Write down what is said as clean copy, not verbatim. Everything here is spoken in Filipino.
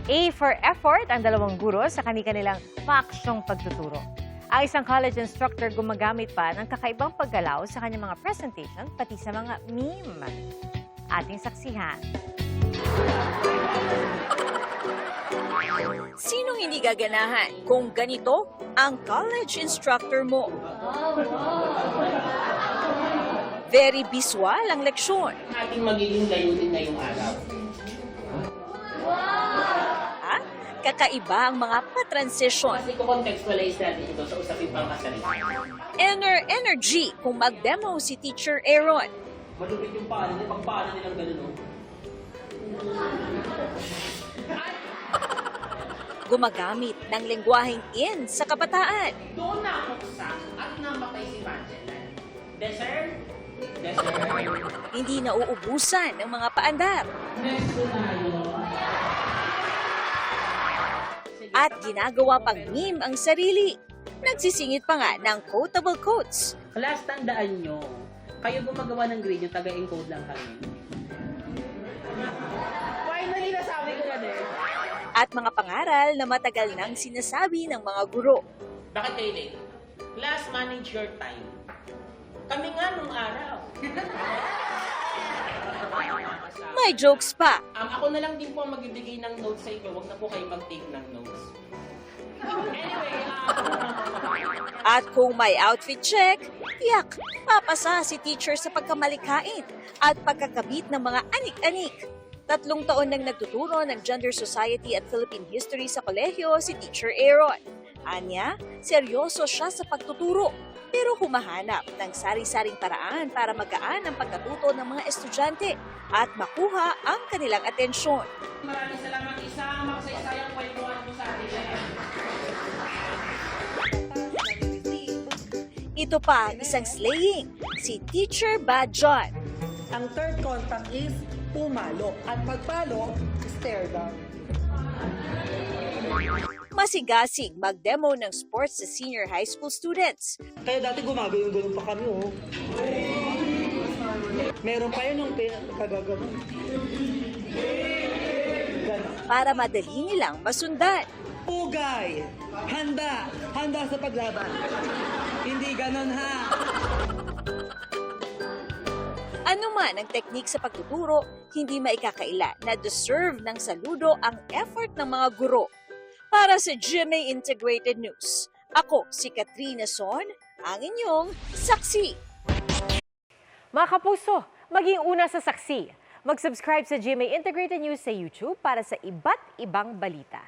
A for effort ang dalawang guro sa kanilang paaksyong pagtuturo. Ang isang college instructor gumagamit pa ng kakaibang paggalaw sa kanyang mga presentation, pati sa mga meme. Ating saksihan. Sinong hindi gaganahan kung ganito ang college instructor mo? Very visual ang leksyon. Ating magiging layunin ngayong araw. Ha? Kakaiba ang mga pa-transition. Kasi contextualize natin ito sa usapin pang kasalita. Energy kung mag-demo si Teacher Aaron. Malupit yung paano nila, pag paano nilang ganun, no? Gumagamit ng lengguaheng in sa kabataan. Doon na ako sa at namatay si Vangeline. Desert? Desert. Hindi nauubusan ng mga paandar. At ginagawa pang meme ang sarili. Nagsisingit pa nga ng quotable quotes. Class, tandaan nyo, kayo gumagawa ng grade, yung taga-encode lang kami. Finally, nasabi ko na din. At mga pangaral na matagal nang sinasabi ng mga guro. Bakit kayo late? Class, manage your time. Kami nga nung araw. May jokes pa. Ako na lang din po ang magbibigay ng notes sa inyo. Huwag na po kayo mag-take ng notes. Anyway, At kung may outfit check, yak, papasa si teacher sa pagkamalikain at pagkakabit ng mga anik-anik. 3 taon nang nagtuturo ng Gender Society at Philippine History sa kolehiyo si Teacher Aaron. Anya, seryoso siya sa pagtuturo, pero humahanap ng sari-saring paraan para magaan ang pagkatuto ng mga estudyante at makuha ang kanilang atensyon. maraming salamat. Isang makasaysayang kwentuhan po sa atin. Ito pa ang isang slaying, si Teacher Bad John. Ang third contact is pumalo. At pagpalo, stare down. Masigasig mag-demo ng sports sa senior high school students. Kaya dati gumagano'n pa kami, oh. Meron pa yun yung kagaganon. Para madali nilang masundan. Pugay! Handa! Handa sa paglaban. Hindi ganon, ha? Ano man ang teknik sa pagtuturo, hindi maikakaila na deserve ng saludo ang effort ng mga guro. Para sa GMA Integrated News, ako si Katrina Son, ang inyong saksi. Mga kapuso, maging una sa saksi. Mag-subscribe sa GMA Integrated News sa YouTube para sa iba't ibang balita.